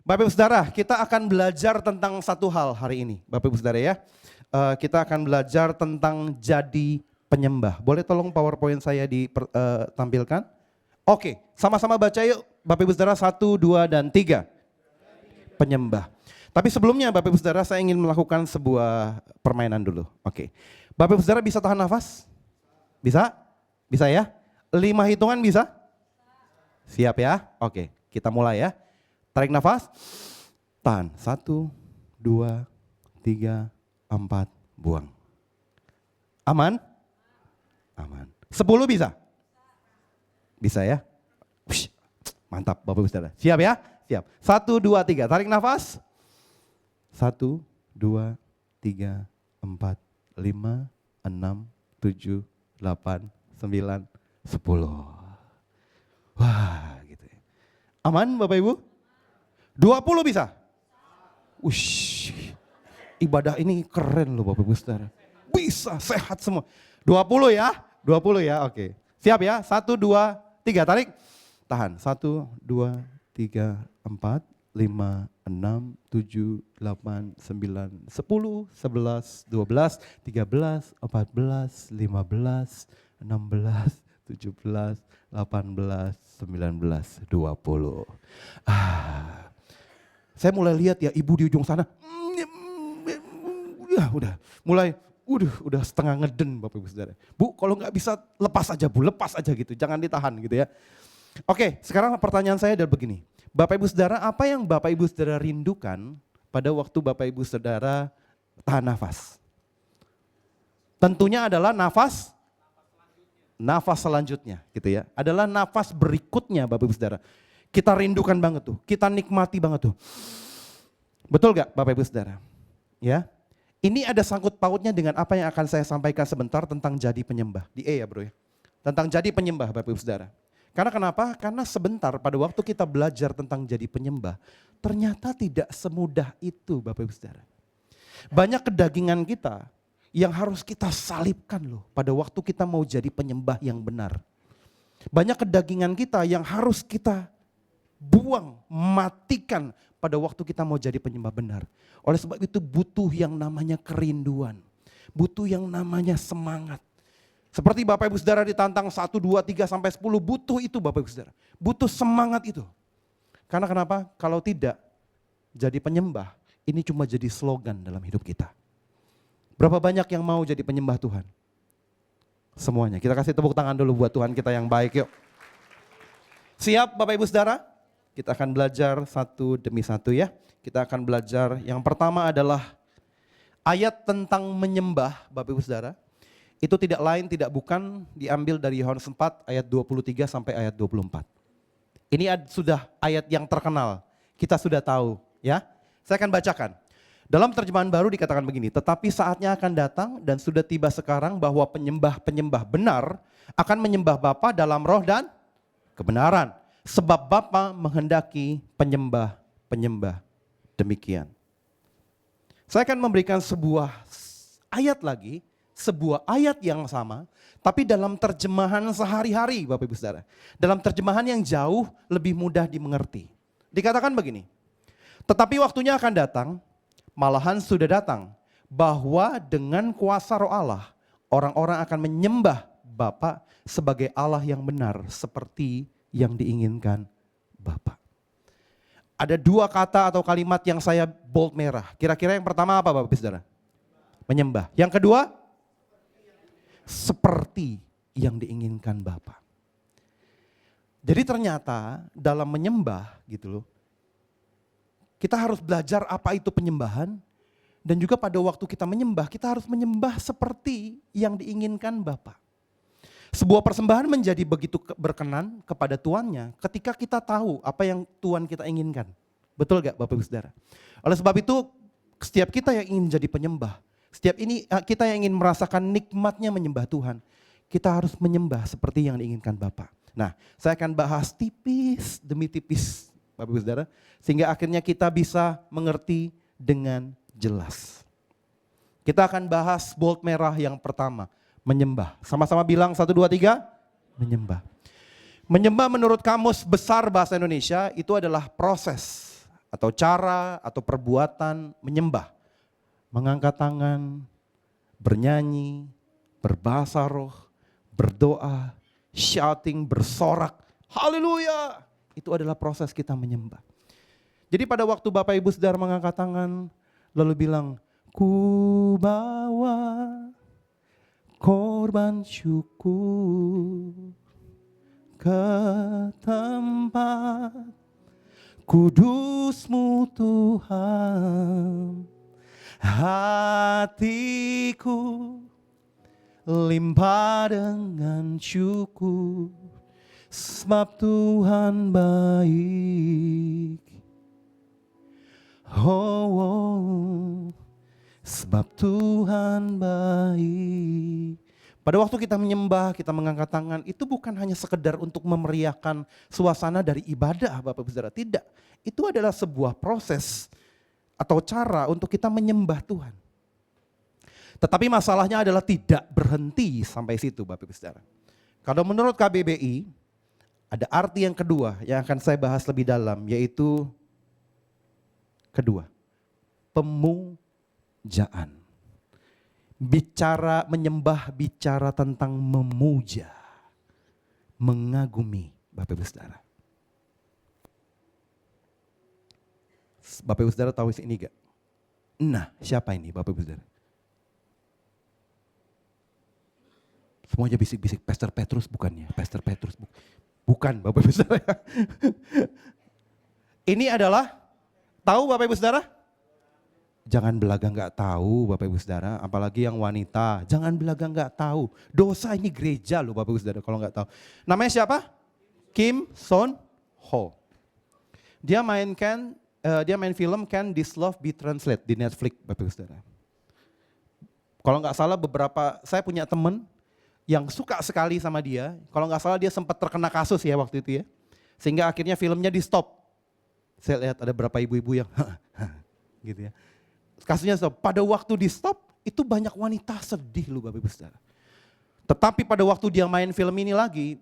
Bapak Ibu Saudara, kita akan belajar tentang satu hal hari ini. Bapak Ibu Saudara ya, kita akan belajar tentang jadi penyembah. Boleh tolong PowerPoint saya ditampilkan? Oke, sama-sama baca yuk. Bapak Ibu Saudara 1, 2, dan 3. Penyembah. Tapi sebelumnya Bapak Ibu Saudara, saya ingin melakukan sebuah permainan dulu. Oke, Bapak Ibu Saudara bisa tahan nafas? Bisa? Bisa ya? 5 hitungan bisa? Siap ya? Oke, kita mulai ya. Tarik nafas, tahan, 1, 2, 3, 4, buang. Aman? Aman. 10 bisa? Bisa ya? Ush, mantap Bapak Ibu Saudara. Siap ya? Siap. 1, 2, 3, tarik nafas. 1, 2, 3, 4, 5, 6, 7, 8, 9, 10. Wah gitu ya. Aman Bapak Ibu? 20 bisa? Ush, ibadah ini keren loh Bapak Ibu Saudara. Bisa, sehat semua. 20 ya? 20 ya, oke. Siap ya? 1, 2, 3, tarik. Tahan, 1, 2, 3, 4, 5, 6, 7, 8, 9, 10, 11, 12, 13, 14, 15, 16, 17, 18, 19, 20. Saya mulai lihat ya ibu di ujung sana, ya udah mulai, udah setengah ngeden Bapak Ibu Saudara. Bu kalau nggak bisa lepas aja Bu, lepas aja gitu, jangan ditahan gitu ya. Oke, sekarang pertanyaan saya adalah begini. Bapak Ibu Saudara, apa yang Bapak Ibu Saudara rindukan pada waktu Bapak Ibu Saudara tahan nafas? Tentunya adalah nafas selanjutnya gitu ya. Adalah nafas berikutnya Bapak Ibu Saudara. Kita rindukan banget tuh, kita nikmati banget tuh. Betul gak Bapak Ibu Saudara? Ya, ini ada sangkut pautnya dengan apa yang akan saya sampaikan sebentar tentang jadi penyembah. Di E ya bro ya. Tentang jadi penyembah Bapak Ibu Saudara. Karena kenapa? Karena sebentar pada waktu kita belajar tentang jadi penyembah, ternyata tidak semudah itu Bapak Ibu Saudara. Banyak kedagingan kita yang harus kita salibkan loh pada waktu kita mau jadi penyembah yang benar. Banyak kedagingan kita yang harus kita buang, matikan pada waktu kita mau jadi penyembah benar. Oleh sebab itu butuh yang namanya kerinduan, butuh yang namanya semangat. Seperti Bapak Ibu Saudara ditantang 1, 2, 3 sampai 10, butuh itu Bapak Ibu Saudara. Butuh semangat itu. Karena kenapa? Kalau tidak jadi penyembah, ini cuma jadi slogan dalam hidup kita. Berapa banyak yang mau jadi penyembah Tuhan? Semuanya. Kita kasih tepuk tangan dulu buat Tuhan kita yang baik yuk. Siap Bapak Ibu Saudara? Kita akan belajar satu demi satu ya. Kita akan belajar yang pertama adalah ayat tentang menyembah Bapak Ibu Saudara. Itu tidak lain tidak bukan diambil dari Yohanes 4 ayat 23 sampai ayat 24. Ini sudah ayat yang terkenal, kita sudah tahu ya. Saya akan bacakan. Dalam terjemahan baru dikatakan begini, tetapi saatnya akan datang dan sudah tiba sekarang bahwa penyembah-penyembah benar akan menyembah Bapa dalam roh dan kebenaran. Sebab Bapa menghendaki penyembah-penyembah demikian. Saya akan memberikan sebuah ayat lagi, sebuah ayat yang sama, tapi dalam terjemahan sehari-hari Bapak Ibu Saudara. Dalam terjemahan yang jauh lebih mudah dimengerti. Dikatakan begini, tetapi waktunya akan datang, malahan sudah datang, bahwa dengan kuasa Roh Allah, orang-orang akan menyembah Bapa sebagai Allah yang benar, seperti yang diinginkan Bapa. Ada 2 kata atau kalimat yang saya bold merah. Kira-kira yang pertama apa Bapak Saudara? Menyembah. Yang kedua? Seperti yang diinginkan Bapa. Jadi ternyata dalam menyembah gitu loh, kita harus belajar apa itu penyembahan. Dan juga pada waktu kita menyembah, kita harus menyembah seperti yang diinginkan Bapa. Sebuah persembahan menjadi begitu berkenan kepada tuannya ketika kita tahu apa yang Tuhan kita inginkan. Betul gak Bapak Ibu Saudara? Oleh sebab itu setiap kita yang ingin jadi penyembah, setiap kita yang ingin merasakan nikmatnya menyembah Tuhan, kita harus menyembah seperti yang diinginkan Bapa. Nah, saya akan bahas tipis demi tipis Bapak Ibu Saudara, sehingga akhirnya kita bisa mengerti dengan jelas. Kita akan bahas bold merah yang pertama. Menyembah. Sama-sama bilang 1, 2, 3. Menyembah. Menyembah menurut Kamus Besar Bahasa Indonesia itu adalah proses atau cara atau perbuatan menyembah. Mengangkat tangan, bernyanyi, berbahasa roh, berdoa, shouting, bersorak. Haleluya! Itu adalah proses kita menyembah. Jadi pada waktu Bapak Ibu Saudara mengangkat tangan, lalu bilang, ku bawa korban syukur ke tempat kudus-Mu Tuhan, hatiku limpah dengan syukur, sebab Tuhan baik. Oh, sebab Tuhan baik. Pada waktu kita menyembah, kita mengangkat tangan, itu bukan hanya sekedar untuk memeriahkan suasana dari ibadah Bapak Ibu Saudara. Tidak, itu adalah sebuah proses atau cara untuk kita menyembah Tuhan. Tetapi masalahnya adalah tidak berhenti sampai situ Bapak Ibu Saudara. Kalau menurut KBBI, ada arti yang kedua yang akan saya bahas lebih dalam, yaitu kedua, pemujaan. Bicara menyembah, bicara tentang memuja, mengagumi Bapak Ibu Saudara. Bapak Ibu Saudara tahu ini gak? Nah, siapa ini Bapak Ibu Saudara? Semuanya bisik-bisik, Pastor Petrus bukannya, Pastor Petrus bukan Bapak Ibu Saudara. Ini adalah, tahu Bapak Ibu Saudara? Jangan belaga nggak tahu Bapak Ibu Saudara, apalagi yang wanita. Jangan belaga nggak tahu. Dosa ini gereja loh Bapak Ibu Saudara kalau nggak tahu. Namanya siapa? Kim Son Ho. Dia main film Can This Love Be Translated di Netflix Bapak Ibu Saudara. Kalau nggak salah saya punya teman yang suka sekali sama dia. Kalau nggak salah dia sempat terkena kasus ya waktu itu ya. Sehingga akhirnya filmnya di stop. Saya lihat ada beberapa ibu-ibu yang gitu ya. Kasusnya stop. Pada waktu di stop itu banyak wanita sedih loh Bapak Ibu Saudara. Tetapi pada waktu dia main film ini lagi,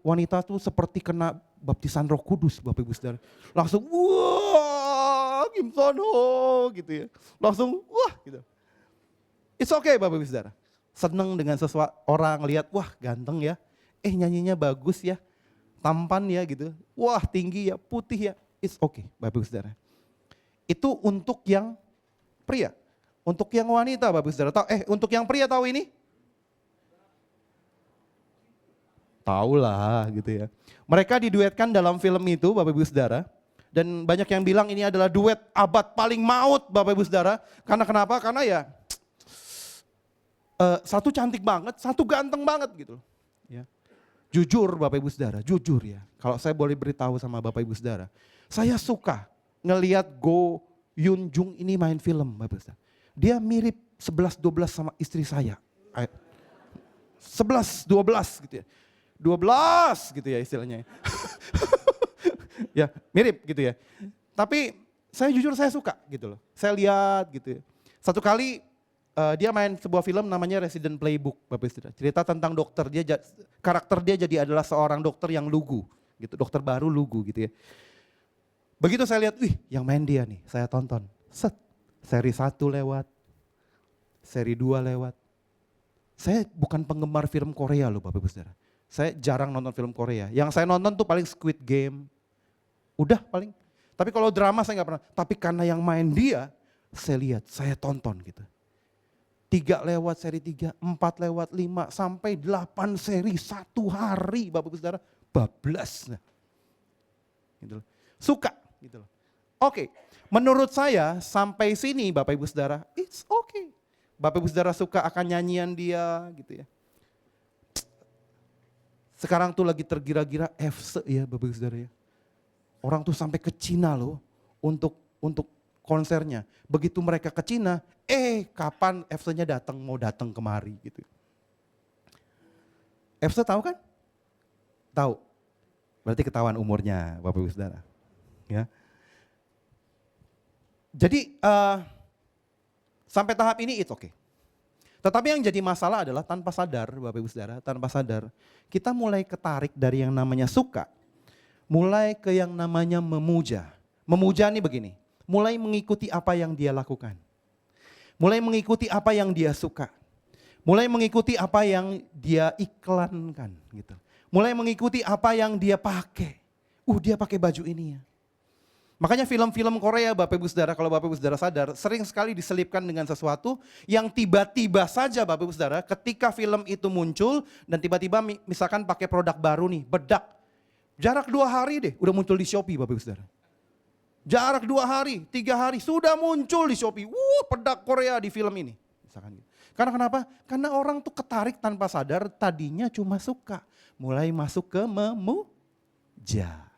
wanita tuh seperti kena baptisan Roh Kudus Bapak Ibu Saudara. Langsung wah, Kim Son Ho gitu ya. Langsung wah gitu. It's okay Bapak Ibu Saudara. Seneng dengan sesuatu orang lihat, wah ganteng ya. Nyanyinya bagus ya. Tampan ya gitu. Wah tinggi ya, putih ya. It's okay Bapak Ibu Saudara. Itu untuk yang pria. Untuk yang wanita Bapak Ibu Saudara tahu, untuk yang pria tahu ini? Tahu lah gitu ya. Mereka diduetkan dalam film itu Bapak Ibu Saudara. Dan banyak yang bilang ini adalah duet abad paling maut Bapak Ibu Saudara. Karena kenapa? Karena ya satu cantik banget, satu ganteng banget gitu. Ya. Jujur Bapak Ibu Saudara, jujur ya. Kalau saya boleh beritahu sama Bapak Ibu Saudara. Saya suka ngelihat Go Yoon Jung ini main film Bapak Ibu Saudara. Dia mirip 11-12 sama istri saya. 11-12 gitu ya. 12 gitu ya istilahnya. Ya mirip gitu ya. Tapi saya jujur saya suka gitu loh. Saya lihat gitu ya. Satu kali dia main sebuah film namanya Resident Playbook Bapak Ibu Saudara. Cerita tentang dokter, karakter dia jadi adalah seorang dokter yang lugu gitu. Dokter baru lugu gitu ya. Begitu saya lihat, yang main dia nih, saya tonton. Seri 1 lewat, seri 2 lewat. Saya bukan penggemar film Korea loh Bapak Ibu Saudara. Saya jarang nonton film Korea. Yang saya nonton tuh paling Squid Game. Udah paling. Tapi kalau drama saya gak pernah. Tapi karena yang main dia, saya lihat, saya tonton gitu. 3 lewat seri 3, 4 lewat 5, sampai 8 seri 1 hari Bapak Ibu Saudara. Bablas. Gitu loh. Suka. Gitu loh. Oke, menurut saya sampai sini Bapak Ibu Saudara, it's okay. Bapak Ibu Saudara suka akan nyanyian dia gitu ya. Sekarang tuh lagi tergira-gira FC ya Bapak Ibu Saudara ya. Orang tuh sampai ke Cina loh untuk konsernya. Begitu mereka ke Cina, kapan FC-nya mau datang kemari gitu. FC tahu kan? Tahu. Berarti ketahuan umurnya Bapak Ibu Saudara. Ya. Jadi sampai tahap ini it's okay. Tetapi yang jadi masalah adalah tanpa sadar Bapak Ibu Saudara, tanpa sadar kita mulai ketarik dari yang namanya suka, mulai ke yang namanya memuja, Memuja nih begini, mulai mengikuti apa yang dia lakukan. Mulai mengikuti apa yang dia suka. Mulai mengikuti apa yang dia iklankan gitu. Mulai mengikuti apa yang dia pakai. Dia pakai baju ini ya. Makanya film-film Korea Bapak Ibu Saudara, kalau Bapak Ibu Saudara sadar, sering sekali diselipkan dengan sesuatu yang tiba-tiba saja Bapak Ibu Saudara, ketika film itu muncul dan tiba-tiba misalkan pakai produk baru nih, bedak. Jarak 2 hari deh udah muncul di Shopee Bapak Ibu Saudara. Jarak 2 hari, 3 hari sudah muncul di Shopee. Bedak Korea di film ini. Misalkan gitu. Karena kenapa? Karena orang tuh ketarik tanpa sadar, tadinya cuma suka. Mulai masuk ke memuja.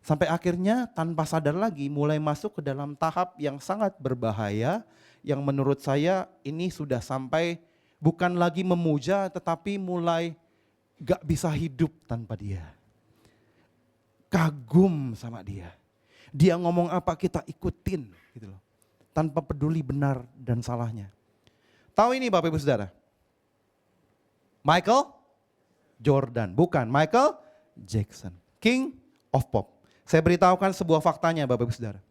Sampai akhirnya tanpa sadar lagi mulai masuk ke dalam tahap yang sangat berbahaya. Yang menurut saya ini sudah sampai bukan lagi memuja tetapi mulai gak bisa hidup tanpa dia. Kagum sama dia. Dia ngomong apa kita ikutin gitu loh. Tanpa peduli benar dan salahnya. Tahu ini Bapak Ibu Saudara? Michael Jordan, bukan Michael Jackson. King of Pop. Saya beritahukan sebuah faktanya Bapak Ibu Saudara.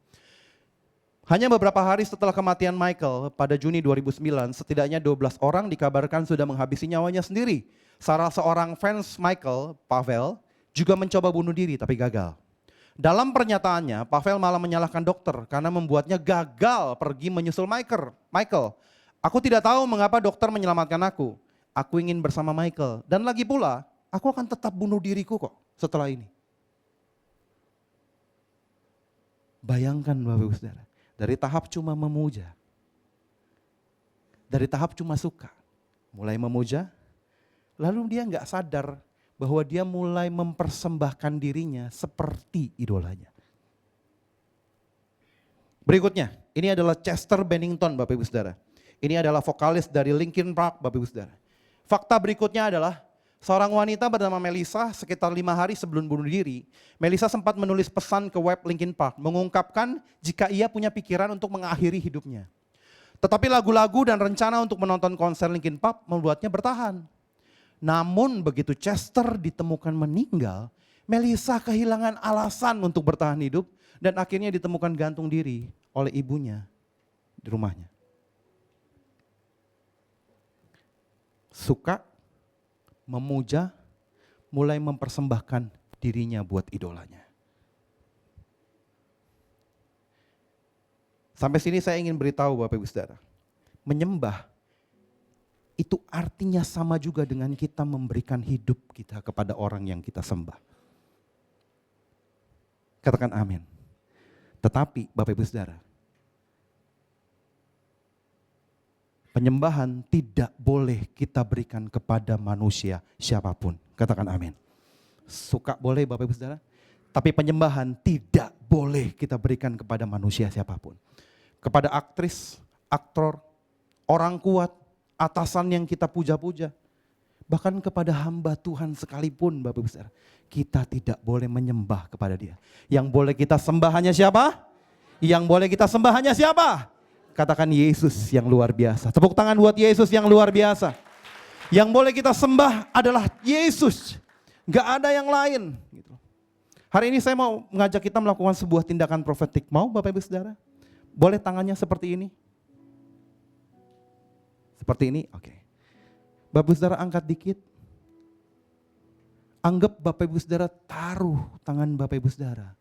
Hanya beberapa hari setelah kematian Michael pada Juni 2009, setidaknya 12 orang dikabarkan sudah menghabisi nyawanya sendiri. Salah seorang fans Michael, Pavel, juga mencoba bunuh diri tapi gagal. Dalam pernyataannya, Pavel malah menyalahkan dokter karena membuatnya gagal pergi menyusul Michael. Aku tidak tahu mengapa dokter menyelamatkan aku. Aku ingin bersama Michael. Dan lagi pula, aku akan tetap bunuh diriku kok setelah ini. Bayangkan Bapak Ibu Saudara, dari tahap cuma memuja, dari tahap cuma suka, mulai memuja, lalu dia nggak sadar bahwa dia mulai mempersembahkan dirinya seperti idolanya. Berikutnya, ini adalah Chester Bennington Bapak Ibu Saudara. Ini adalah vokalis dari Linkin Park Bapak Ibu Saudara. Fakta berikutnya adalah seorang wanita bernama Melissa sekitar 5 hari sebelum bunuh diri, Melissa sempat menulis pesan ke web Linkin Park mengungkapkan jika ia punya pikiran untuk mengakhiri hidupnya. Tetapi lagu-lagu dan rencana untuk menonton konser Linkin Park membuatnya bertahan. Namun begitu Chester ditemukan meninggal, Melissa kehilangan alasan untuk bertahan hidup dan akhirnya ditemukan gantung diri oleh ibunya di rumahnya. Suka, memuja, mulai mempersembahkan dirinya buat idolanya. Sampai sini saya ingin beritahu Bapak Ibu Saudara, menyembah itu artinya sama juga dengan kita memberikan hidup kita kepada orang yang kita sembah. Katakan amin. Tetapi Bapak Ibu Saudara, penyembahan tidak boleh kita berikan kepada manusia siapapun. Katakan amin. Suka boleh Bapak Ibu Saudara, tapi penyembahan tidak boleh kita berikan kepada manusia siapapun. Kepada aktris, aktor, orang kuat, atasan yang kita puja-puja. Bahkan kepada hamba Tuhan sekalipun Bapak Ibu Saudara, kita tidak boleh menyembah kepada dia. Yang boleh kita sembah hanya siapa? Yang boleh kita sembah hanya siapa? Katakan Yesus yang luar biasa. Tepuk tangan buat Yesus yang luar biasa. Yang boleh kita sembah adalah Yesus. Gak ada yang lain. Hari ini saya mau mengajak kita melakukan sebuah tindakan profetik. Mau Bapak Ibu Saudara? Boleh tangannya seperti ini? Seperti ini? Oke. Bapak Ibu Saudara angkat dikit. Anggap Bapak Ibu Saudara taruh tangan Bapak Ibu Saudara.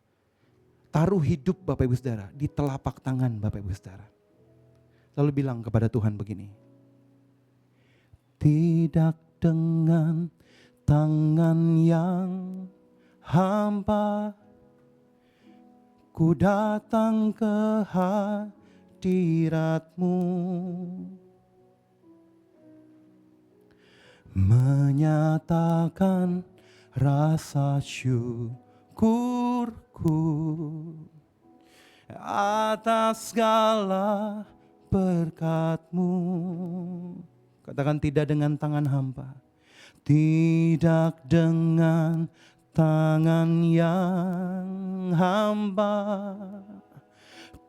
Taruh hidup Bapak Ibu Saudara di telapak tangan Bapak Ibu Saudara. Lalu bilang kepada Tuhan begini. Tidak dengan tangan yang hampa, ku datang ke hadirat-Mu, menyatakan rasa syukurku atas segala berkat-Mu. Katakan tidak dengan tangan hampa. Tidak dengan tangan yang hampa.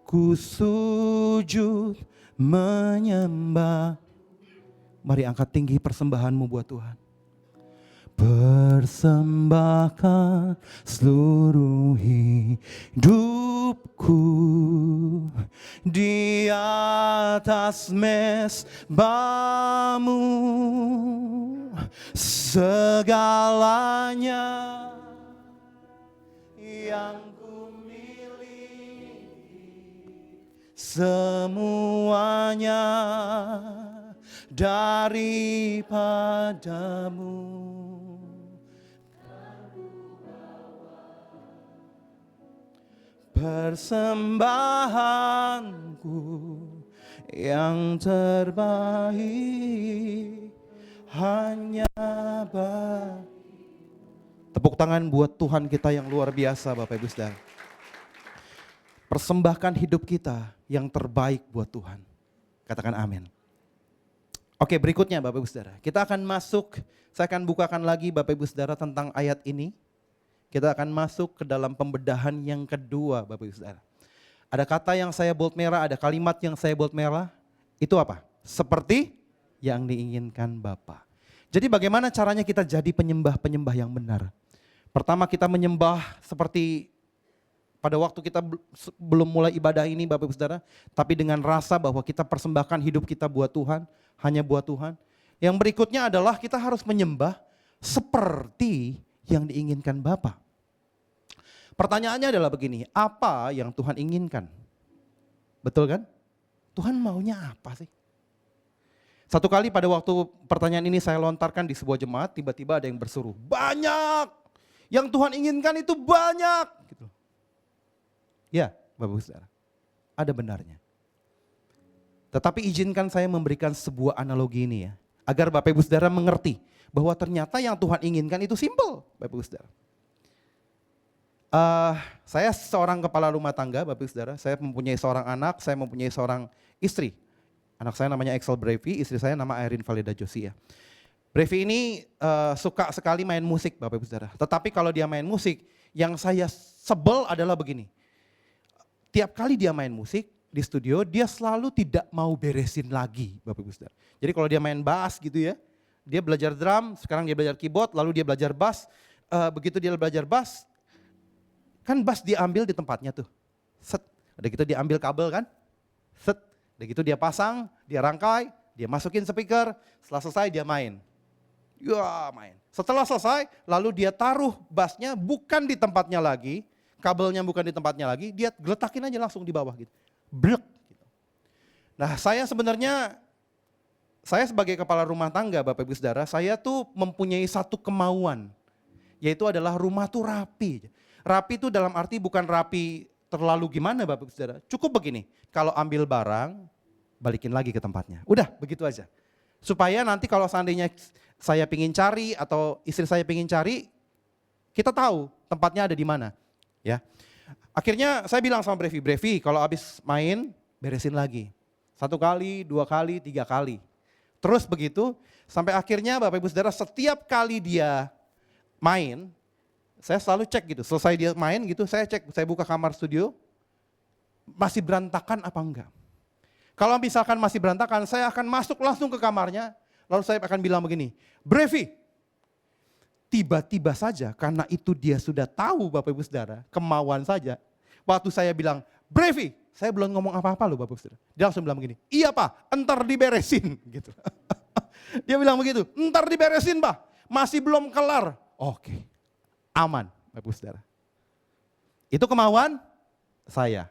Ku sujud menyembah. Mari angkat tinggi persembahanmu buat Tuhan. Persembahkan seluruh hidupku di atas mezbamu, segalanya yang ku miliki, semuanya daripadamu. Persembahanku yang terbaik hanya bagi. Tepuk tangan buat Tuhan kita yang luar biasa, Bapak Ibu Saudara. Persembahkan hidup kita yang terbaik buat Tuhan. Katakan amin. Oke, berikutnya Bapak Ibu Saudara, kita akan masuk, saya akan bukakan lagi Bapak Ibu Saudara tentang ayat ini. Kita akan masuk ke dalam pembedahan yang kedua Bapak Ibu Saudara. Ada kata yang saya bold merah, ada kalimat yang saya bold merah. Itu apa? Seperti yang diinginkan Bapa. Jadi bagaimana caranya kita jadi penyembah-penyembah yang benar? Pertama kita menyembah seperti pada waktu kita belum mulai ibadah ini Bapak Ibu Saudara. Tapi dengan rasa bahwa kita persembahkan hidup kita buat Tuhan, hanya buat Tuhan. Yang berikutnya adalah kita harus menyembah seperti yang diinginkan Bapa. Pertanyaannya adalah begini, apa yang Tuhan inginkan? Betul kan? Tuhan maunya apa sih? Satu kali pada waktu pertanyaan ini saya lontarkan di sebuah jemaat, tiba-tiba ada yang berseru, banyak! Yang Tuhan inginkan itu banyak! Gitu. Ya, Bapak Ibu Saudara, ada benarnya. Tetapi izinkan saya memberikan sebuah analogi ini ya, agar Bapak Ibu Saudara mengerti bahwa ternyata yang Tuhan inginkan itu simple, Bapak Ibu Saudara. Saya seorang kepala rumah tangga, Bapak Ibu Saudara. Saya mempunyai seorang anak, saya mempunyai seorang istri. Anak saya namanya Excel Brevi, istri saya nama Irene Valida Josia. Brevi ini suka sekali main musik, Bapak Ibu Saudara. Tetapi kalau dia main musik, yang saya sebel adalah begini. Tiap kali dia main musik di studio, dia selalu tidak mau beresin lagi, Bapak Ibu Saudara. Jadi kalau dia main bass gitu ya, dia belajar drum, sekarang dia belajar keyboard, lalu dia belajar bass. Begitu dia belajar bass, kan bass diambil di tempatnya tuh. Set, udah gitu dia ambil kabel kan. Set, udah gitu dia pasang, dia rangkai, dia masukin speaker, setelah selesai dia main. Ya main. Setelah selesai, lalu dia taruh bassnya bukan di tempatnya lagi, kabelnya bukan di tempatnya lagi, dia geletakin aja langsung di bawah gitu. Blek. Gitu. Nah saya sebenarnya, saya sebagai kepala rumah tangga Bapak Ibu Saudara, saya tuh mempunyai satu kemauan, yaitu adalah rumah tuh rapi. Rapi itu dalam arti bukan rapi terlalu gimana Bapak Ibu Saudara. Cukup begini, kalau ambil barang, balikin lagi ke tempatnya. Udah begitu aja. Supaya nanti kalau seandainya saya pingin cari atau istri saya pingin cari, kita tahu tempatnya ada di mana. Ya. Akhirnya saya bilang sama Brevi, kalau habis main beresin lagi. 1 kali, 2 kali, 3 kali. Terus begitu sampai akhirnya Bapak Ibu Saudara setiap kali dia main, saya selalu cek gitu, selesai dia main gitu, saya cek, saya buka kamar studio, masih berantakan apa enggak. Kalau misalkan masih berantakan, saya akan masuk langsung ke kamarnya, lalu saya akan bilang begini, Brevi, tiba-tiba saja karena itu dia sudah tahu Bapak Ibu Saudara, kemauan saja. Waktu saya bilang, Brevi, saya belum ngomong apa-apa loh Bapak Ibu Saudara. Dia langsung bilang begini, iya Pak, entar diberesin. Gitu. Dia bilang begitu, entar diberesin Pak, masih belum kelar. Oke. Aman, Bapak Ibu Saudara. Itu kemauan saya.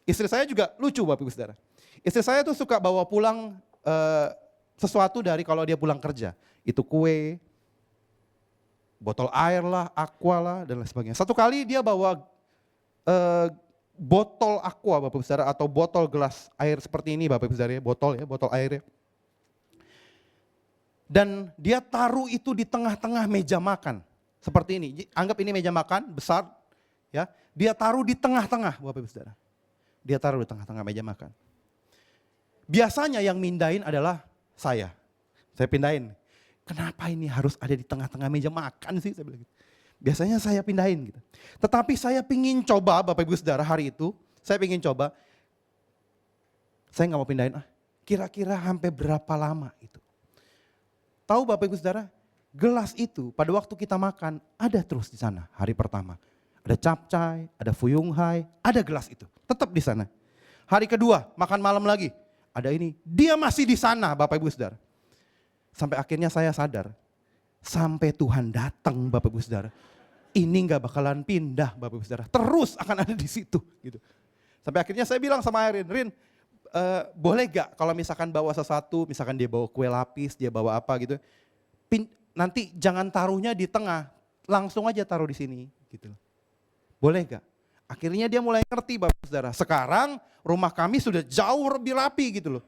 Istri saya juga lucu Bapak Ibu Saudara. Istri saya tuh suka bawa pulang sesuatu dari kalau dia pulang kerja. Itu kue, botol air lah, aqua lah, dan lain sebagainya. Satu kali dia bawa botol aqua Bapak Ibu Saudara, atau botol gelas air seperti ini Bapak Ibu Saudara, botol airnya. Dan dia taruh itu di tengah-tengah meja makan. Seperti ini, anggap ini meja makan besar, ya. Dia taruh di tengah-tengah, Bapak Ibu Saudara. Dia taruh di tengah-tengah meja makan. Biasanya yang mindahin adalah saya. Saya pindahin. Kenapa ini harus ada di tengah-tengah meja makan sih? Saya bilang gitu. Biasanya saya pindahin gitu. Tetapi saya pingin coba, Bapak Ibu Saudara, hari itu, saya pingin coba. Saya nggak mau pindahin, kira-kira sampai berapa lama itu. Tahu Bapak Ibu Saudara, gelas itu pada waktu kita makan ada terus di sana hari pertama. Ada capcay, ada fuyung hai, ada gelas itu. Tetap di sana. Hari kedua makan malam lagi, ada ini. Dia masih di sana Bapak Ibu Saudara. Sampai akhirnya saya sadar, sampai Tuhan datang Bapak Ibu Saudara. Ini gak bakalan pindah Bapak Ibu Saudara. Terus akan ada di situ gitu. Sampai akhirnya saya bilang sama Rin, boleh gak kalau misalkan bawa sesuatu, misalkan dia bawa kue lapis, dia bawa apa gitu. Nanti jangan taruhnya di tengah, langsung aja taruh di sini gitu. Boleh gak? Akhirnya dia mulai ngerti Bapak Saudara. Sekarang rumah kami sudah jauh lebih rapi gitu loh.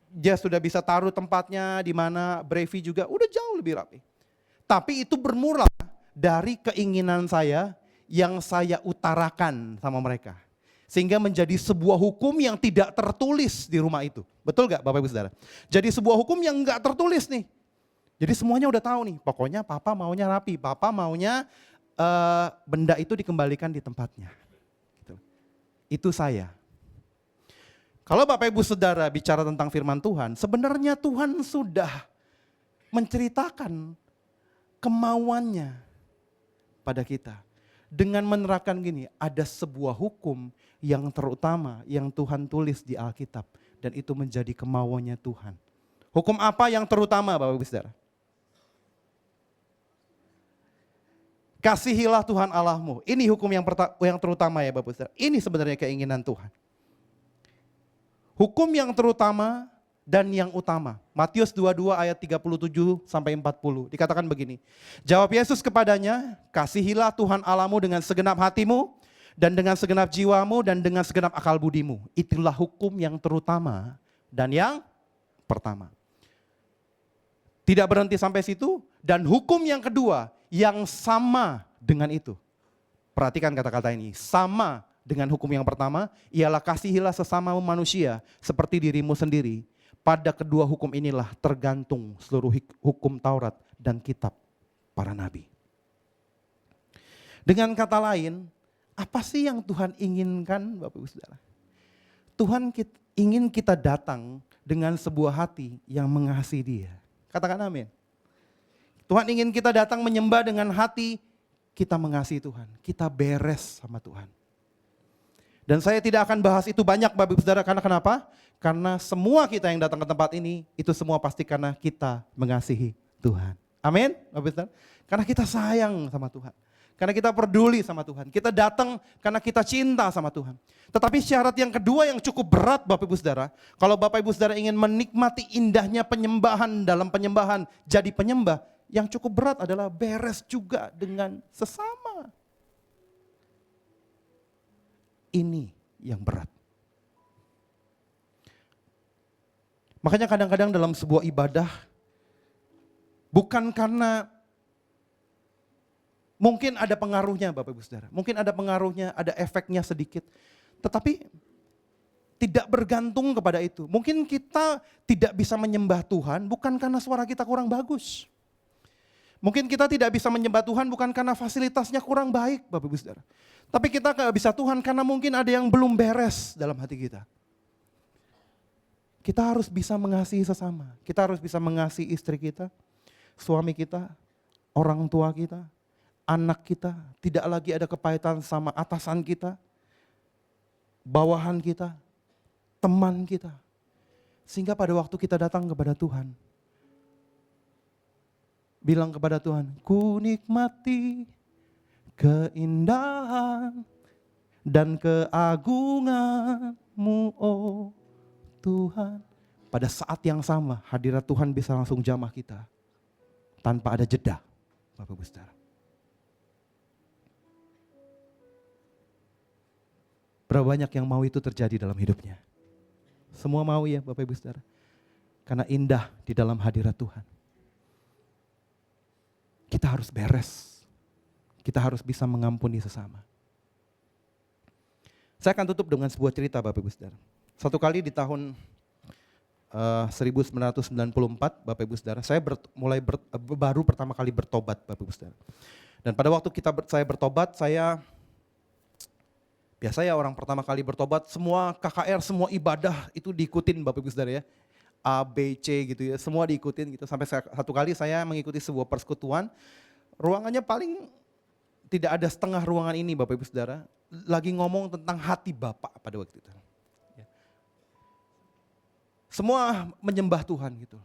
Dia sudah bisa taruh tempatnya di mana, Brevi juga udah jauh lebih rapi. Tapi itu bermula dari keinginan saya yang saya utarakan sama mereka. Sehingga menjadi sebuah hukum yang tidak tertulis di rumah itu. Betul gak Bapak Ibu Saudara? Jadi sebuah hukum yang gak tertulis nih. Jadi semuanya udah tahu nih, pokoknya papa maunya rapi, papa maunya benda itu dikembalikan di tempatnya. Gitu. Itu saya. Kalau Bapak Ibu Saudara bicara tentang firman Tuhan, sebenarnya Tuhan sudah menceritakan kemauannya pada kita. Dengan menerapkan gini, ada sebuah hukum yang terutama yang Tuhan tulis di Alkitab. Dan itu menjadi kemauannya Tuhan. Hukum apa yang terutama Bapak Ibu Saudara? Kasihilah Tuhan Allahmu. Ini hukum yang terutama ya Bapak Saudara. Ini sebenarnya keinginan Tuhan. Hukum yang terutama dan yang utama. Matius 22 ayat 37 sampai 40. Dikatakan begini. Jawab Yesus kepadanya, kasihilah Tuhan Allahmu dengan segenap hatimu dan dengan segenap jiwamu dan dengan segenap akal budimu. Itulah hukum yang terutama dan yang pertama. Tidak berhenti sampai situ. Dan hukum yang kedua yang sama dengan itu. Perhatikan kata-kata ini. Sama dengan hukum yang pertama, ialah kasihilah sesama manusia seperti dirimu sendiri. Pada kedua hukum inilah tergantung seluruh hukum Taurat dan kitab para nabi. Dengan kata lain, apa sih yang Tuhan inginkan Bapak Ibu Saudara? Tuhan ingin kita datang dengan sebuah hati yang mengasihi Dia. Katakan amin. Tuhan ingin kita datang menyembah dengan hati kita mengasihi Tuhan. Kita beres sama Tuhan. Dan saya tidak akan bahas itu banyak Bapak Ibu Saudara. Karena kenapa? Karena semua kita yang datang ke tempat ini, itu semua pasti karena kita mengasihi Tuhan. Amin Bapak Ibu Saudara. Karena kita sayang sama Tuhan. Karena kita peduli sama Tuhan. Kita datang karena kita cinta sama Tuhan. Tetapi syarat yang kedua yang cukup berat Bapak Ibu Saudara. Kalau Bapak Ibu Saudara ingin menikmati indahnya penyembahan dalam penyembahan, jadi penyembah. Yang cukup berat adalah beres juga dengan sesama. Ini yang berat. Makanya kadang-kadang dalam sebuah ibadah, bukan karena mungkin ada pengaruhnya Bapak Ibu Saudara. Mungkin ada pengaruhnya, ada efeknya sedikit. Tetapi tidak bergantung kepada itu. Mungkin kita tidak bisa menyembah Tuhan bukan karena suara kita kurang bagus. Mungkin kita tidak bisa menyembah Tuhan bukan karena fasilitasnya kurang baik Bapak Ibu Saudara. Tapi kita gak bisa Tuhan karena mungkin ada yang belum beres dalam hati kita. Kita harus bisa mengasihi sesama. Kita harus bisa mengasihi istri kita, suami kita, orang tua kita, anak kita. Tidak lagi ada kepahitan sama atasan kita, bawahan kita, teman kita. Sehingga pada waktu kita datang kepada Tuhan, bilang kepada Tuhan, ku nikmati keindahan dan keagungan-Mu, oh Tuhan. Pada saat yang sama, hadirat Tuhan bisa langsung jamah kita. Tanpa ada jeda, Bapak Ibu Saudara. Berapa banyak yang mau itu terjadi dalam hidupnya? Semua mau ya Bapak Ibu Saudara. Karena indah di dalam hadirat Tuhan. Kita harus beres. Kita harus bisa mengampuni sesama. Saya akan tutup dengan sebuah cerita Bapak Ibu Saudara. Satu kali di tahun 1994 Bapak Ibu Saudara, saya baru pertama kali bertobat Bapak Ibu Saudara. Dan pada waktu saya bertobat, biasa ya orang pertama kali bertobat, semua KKR, semua ibadah itu diikutin Bapak Ibu Saudara ya. A, B, C gitu ya, semua diikutin gitu. Sampai satu kali saya mengikuti sebuah persekutuan, ruangannya paling tidak ada setengah ruangan ini Bapak Ibu Saudara, lagi ngomong tentang hati Bapak pada waktu itu. Ya. Semua menyembah Tuhan gitu.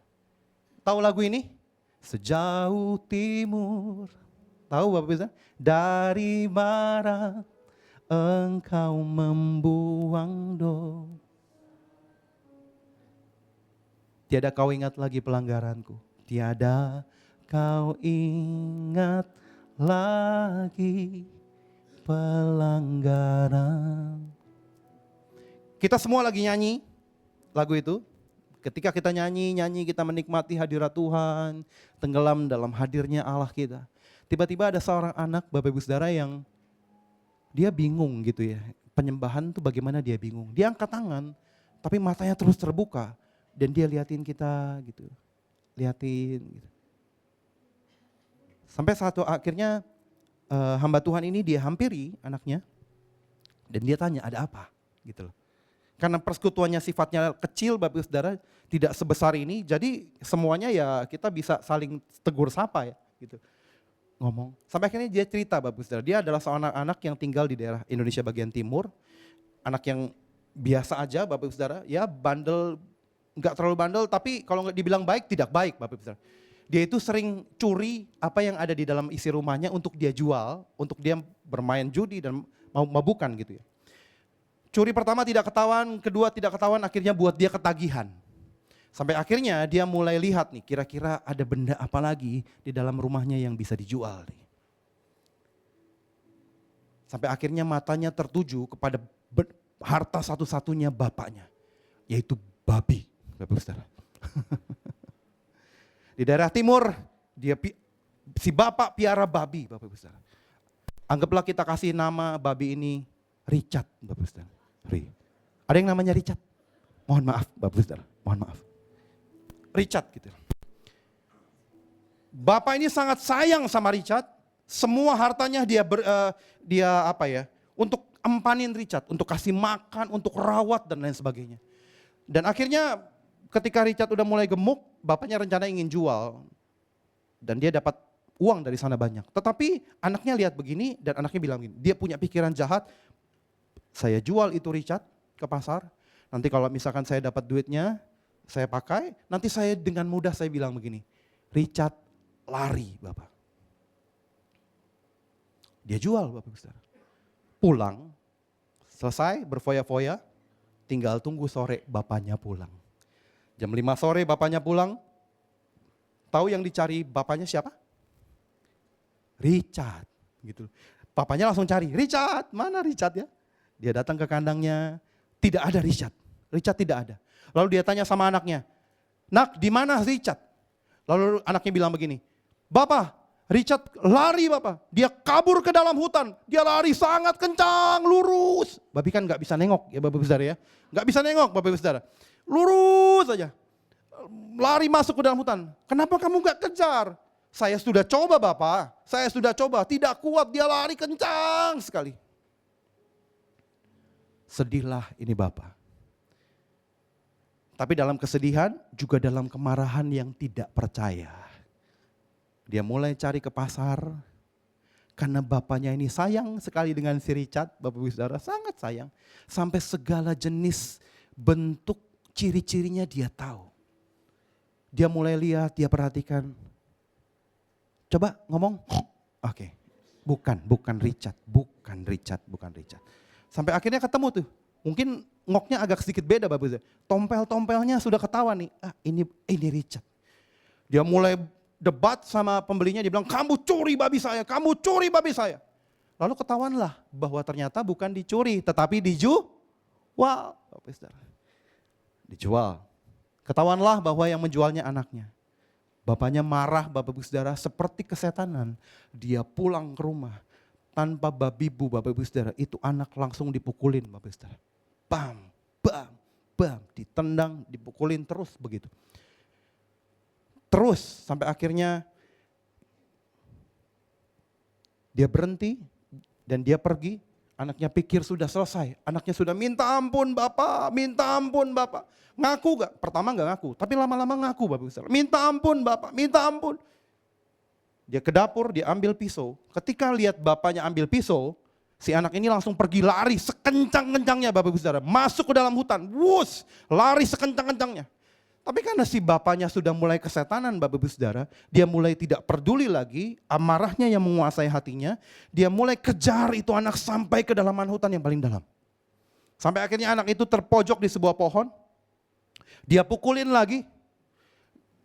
Tahu lagu ini? Sejauh timur, tahu Bapak Ibu Saudara? Dari barat engkau membuang doa. Tiada kau ingat lagi pelanggaranku, tiada kau ingat lagi pelanggaran. Kita semua lagi nyanyi lagu itu. Ketika kita nyanyi kita menikmati hadirat Tuhan, tenggelam dalam hadirnya Allah kita. Tiba-tiba ada seorang anak Bapak Ibu Saudara yang dia bingung gitu ya. Penyembahan itu bagaimana dia bingung. Dia angkat tangan, tapi matanya terus terbuka. Dan dia liatin kita gitu, liatin gitu. Sampai satu akhirnya hamba Tuhan ini dia hampiri anaknya. Dan dia tanya ada apa gitu loh. Karena persekutuannya sifatnya kecil Bapak Saudara, tidak sebesar ini. Jadi semuanya ya kita bisa saling tegur sapa ya gitu. Ngomong. Sampai akhirnya dia cerita Bapak Saudara, dia adalah seorang anak yang tinggal di daerah Indonesia bagian timur. Anak yang biasa aja Bapak Saudara, ya bandel, enggak terlalu bandel, tapi kalau nggak dibilang baik, tidak baik Bapak Ibu Saudara. Dia itu sering curi apa yang ada di dalam isi rumahnya untuk dia jual, untuk dia bermain judi dan mau mabukan gitu ya. Curi pertama tidak ketahuan, kedua tidak ketahuan, akhirnya buat dia ketagihan. Sampai akhirnya dia mulai lihat nih, kira-kira ada benda apa lagi di dalam rumahnya yang bisa dijual nih. Sampai akhirnya matanya tertuju kepada harta satu-satunya bapaknya, yaitu babi. Bapak Saudara. Di daerah timur, si bapak piara babi, Bapak Saudara. Anggaplah kita kasih nama babi ini Richard, Bapak Saudara. Ada yang namanya Richard? Mohon maaf, Bapak Saudara, mohon maaf. Richard gitu. Bapak ini sangat sayang sama Richard. Semua hartanya dia untuk empanin Richard, untuk kasih makan, untuk rawat dan lain sebagainya. Dan akhirnya ketika Richard udah mulai gemuk, bapaknya rencana ingin jual. Dan dia dapat uang dari sana banyak. Tetapi anaknya lihat begini dan anaknya bilang begini, dia punya pikiran jahat, saya jual itu Richard ke pasar, nanti kalau misalkan saya dapat duitnya, saya pakai, nanti saya dengan mudah saya bilang begini, Richard lari Bapak. Dia jual Bapak Saudara. Pulang, selesai berfoya-foya, tinggal tunggu sore bapaknya pulang. Jam 5 sore bapaknya pulang, tahu yang dicari bapaknya siapa? Richard. Gitu. Bapaknya langsung cari, Richard, mana Richard ya? Dia datang ke kandangnya, tidak ada Richard. Richard tidak ada. Lalu dia tanya sama anaknya, nak di mana Richard? Lalu anaknya bilang begini, Bapak, Richard lari Bapak, dia kabur ke dalam hutan, dia lari sangat kencang, lurus. Babi kan gak bisa nengok ya Bapak Saudara ya, gak bisa nengok Bapak Saudara. Lurus saja, lari masuk ke dalam hutan. Kenapa kamu gak kejar? Saya sudah coba Bapak, saya sudah coba, tidak kuat, dia lari kencang sekali. Sedihlah ini Bapak. Tapi dalam kesedihan, juga dalam kemarahan yang tidak percaya. Dia mulai cari ke pasar, karena bapaknya ini sayang sekali dengan si Richard, Bapak Ibu Saudara, sangat sayang. Sampai segala jenis bentuk ciri-cirinya dia tahu. Dia mulai lihat, dia perhatikan. Coba ngomong, oke. Bukan Richard. Sampai akhirnya ketemu tuh. Mungkin ngoknya agak sedikit beda Bapak Ibu. Tompel-tompelnya sudah ketahuan nih. Ini Richard. Dia mulai debat sama pembelinya, dia bilang, kamu curi babi saya. Lalu ketahuanlah bahwa ternyata bukan dicuri, tetapi dijual. Bapak Ibu Saudara. Dijual. Ketahuanlah bahwa yang menjualnya anaknya. Bapaknya marah Bapak Ibu Saudara seperti kesetanan. Dia pulang ke rumah tanpa babi bu Bapak Ibu Saudara. Itu anak langsung dipukulin Bapak Ibu Saudara. Bam, bam, bam. Ditendang, dipukulin terus begitu. Terus sampai akhirnya dia berhenti dan dia pergi. Anaknya pikir sudah selesai. Anaknya sudah minta ampun Bapak, minta ampun Bapak. Ngaku gak? Pertama gak ngaku, tapi lama-lama ngaku Bapak Ibu Saudara. Minta ampun Bapak, minta ampun. Dia ke dapur, dia ambil pisau. Ketika lihat bapaknya ambil pisau, si anak ini langsung pergi lari sekencang-kencangnya Bapak Ibu Saudara. Masuk ke dalam hutan, wus, lari sekencang-kencangnya. Tapi karena si bapaknya sudah mulai kesetanan Bapak Ibu Saudara, dia mulai tidak peduli lagi, amarahnya yang menguasai hatinya, dia mulai kejar itu anak sampai ke dalaman hutan yang paling dalam. Sampai akhirnya anak itu terpojok di sebuah pohon, dia pukulin lagi,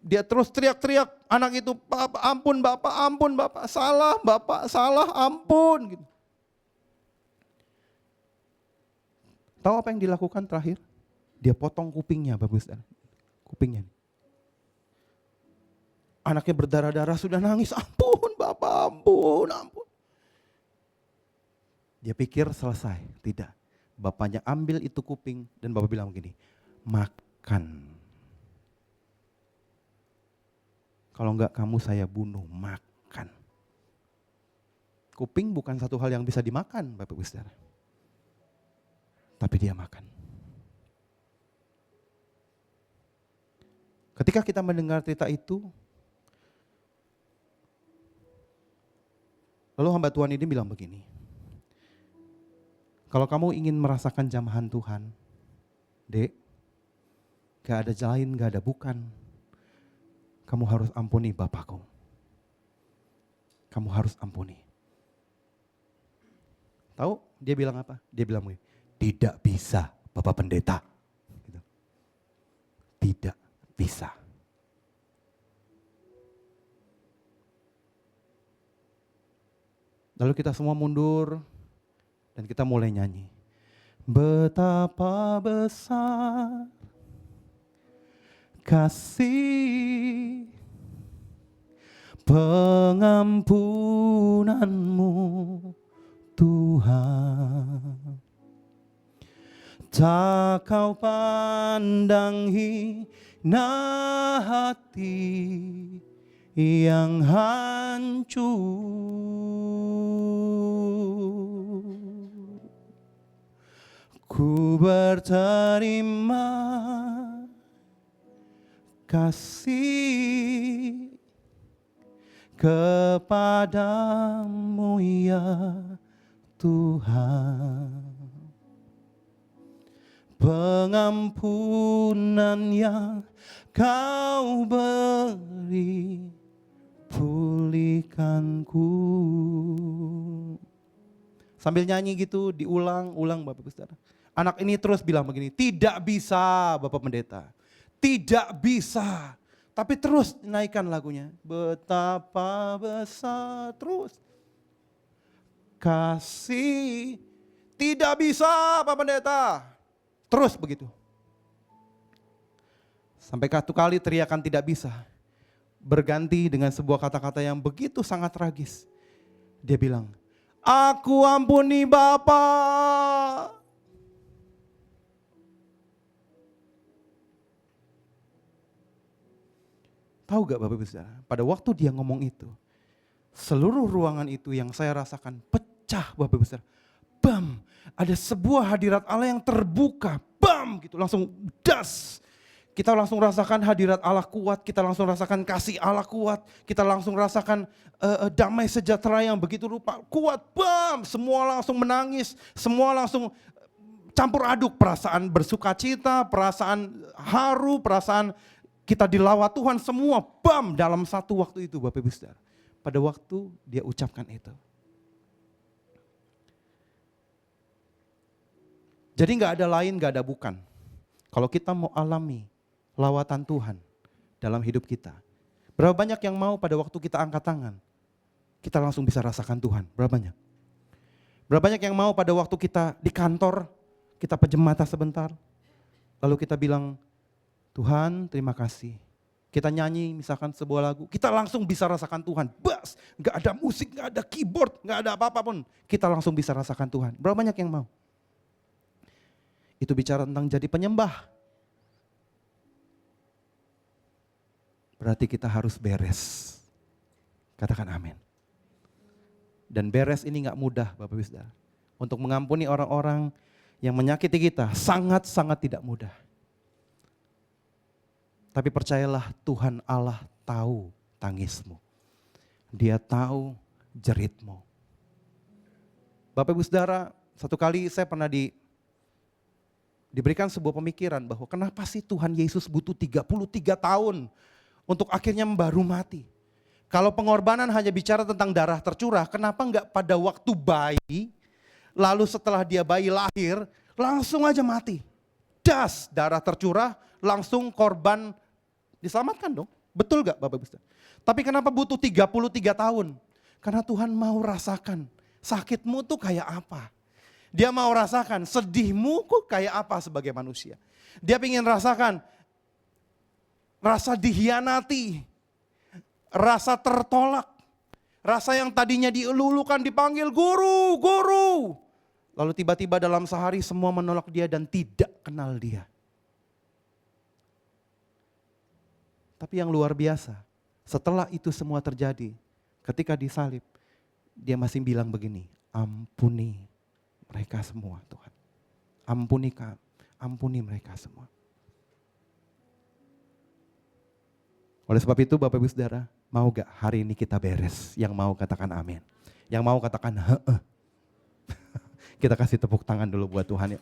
dia terus teriak-teriak, anak itu, ampun Bapak, salah Bapak, salah, ampun. Gitu. Tahu apa yang dilakukan terakhir? Dia potong kupingnya Bapak Ibu Saudara. Kupingnya. Anaknya berdarah-darah sudah nangis, ampun Bapak, ampun, ampun. Dia pikir selesai, tidak. Bapaknya ambil itu kuping dan Bapak bilang begini, makan. Kalau enggak kamu saya bunuh, makan. Kuping bukan satu hal yang bisa dimakan Bapak Ibu Saudara. Tapi dia makan. Ketika kita mendengar cerita itu, lalu hamba Tuhan ini bilang begini, kalau kamu ingin merasakan jamahan Tuhan, Dek, gak ada lain, gak ada bukan, kamu harus ampuni Bapakku. Kamu harus ampuni. Tahu dia bilang apa? Dia bilang begini, tidak bisa Bapak Pendeta. Gitu. Tidak bisa. Lalu kita semua mundur dan kita mulai nyanyi. Betapa besar kasih pengampunanmu Tuhan. Tak kau pandang hina hati yang hancur. Ku berterima kasih kepadamu ya Tuhan. Pengampunan yang kau beri pulihkanku. Sambil nyanyi gitu diulang-ulang Bapak Ibu Saudara. Anak ini terus bilang begini, tidak bisa Bapak Pendeta. Tidak bisa. Tapi terus naikkan lagunya. Betapa besar terus. Kasih tidak bisa Bapak Pendeta. Terus begitu. Sampai satu kali teriakan tidak bisa. Berganti dengan sebuah kata-kata yang begitu sangat tragis. Dia bilang, aku ampuni Bapak. Tahu gak Bapak Ibu Saudara, pada waktu dia ngomong itu, seluruh ruangan itu yang saya rasakan pecah Bapak Ibu Saudara. Bam, ada sebuah hadirat Allah yang terbuka, bam gitu langsung das. Kita langsung rasakan hadirat Allah kuat, kita langsung rasakan kasih Allah kuat, kita langsung rasakan damai sejahtera yang begitu rupa kuat, bam, semua langsung menangis, semua langsung campur aduk perasaan bersukacita, perasaan haru, perasaan kita dilawat Tuhan semua, bam, dalam satu waktu itu Bapak Ibu Saudara. Pada waktu dia ucapkan itu. Jadi gak ada lain, gak ada bukan. Kalau kita mau alami lawatan Tuhan dalam hidup kita. Berapa banyak yang mau pada waktu kita angkat tangan, kita langsung bisa rasakan Tuhan. Berapa banyak? Berapa banyak yang mau pada waktu kita di kantor, kita pejam mata sebentar, lalu kita bilang, Tuhan terima kasih. Kita nyanyi misalkan sebuah lagu, kita langsung bisa rasakan Tuhan. Bas, gak ada musik, gak ada keyboard, gak ada apa-apa pun. Kita langsung bisa rasakan Tuhan. Berapa banyak yang mau? Itu bicara tentang jadi penyembah. Berarti kita harus beres. Katakan amin. Dan beres ini gak mudah Bapak Ibu Saudara. untuk mengampuni orang-orang yang menyakiti kita sangat-sangat tidak mudah. Tapi percayalah, Tuhan Allah tahu tangismu. Dia tahu jeritmu. Bapak Ibu Saudara, satu kali saya pernah diberikan sebuah pemikiran bahwa kenapa sih Tuhan Yesus butuh 33 tahun untuk akhirnya baru mati. Kalau pengorbanan hanya bicara tentang darah tercurah, kenapa enggak pada waktu bayi, lalu setelah dia bayi lahir, langsung aja mati. Das, darah tercurah, langsung korban diselamatkan dong. Betul gak Bapak Ibu Saudara? Tapi kenapa butuh 33 tahun? Karena Tuhan mau rasakan sakitmu tuh kayak apa. Dia mau rasakan sedihmu kok kayak apa sebagai manusia. Dia ingin rasakan rasa dikhianati, rasa tertolak, rasa yang tadinya dielulukan dipanggil guru, guru. Lalu tiba-tiba dalam sehari semua menolak dia dan tidak kenal dia. Tapi yang luar biasa, setelah itu semua terjadi, ketika disalib, dia masih bilang begini, ampuni mereka semua Tuhan. Ampuni mereka semua. Oleh sebab itu Bapak Ibu Saudara, mau gak hari ini kita beres? Yang mau katakan amin. Yang mau katakan heeh. Kita kasih tepuk tangan dulu buat Tuhan ya.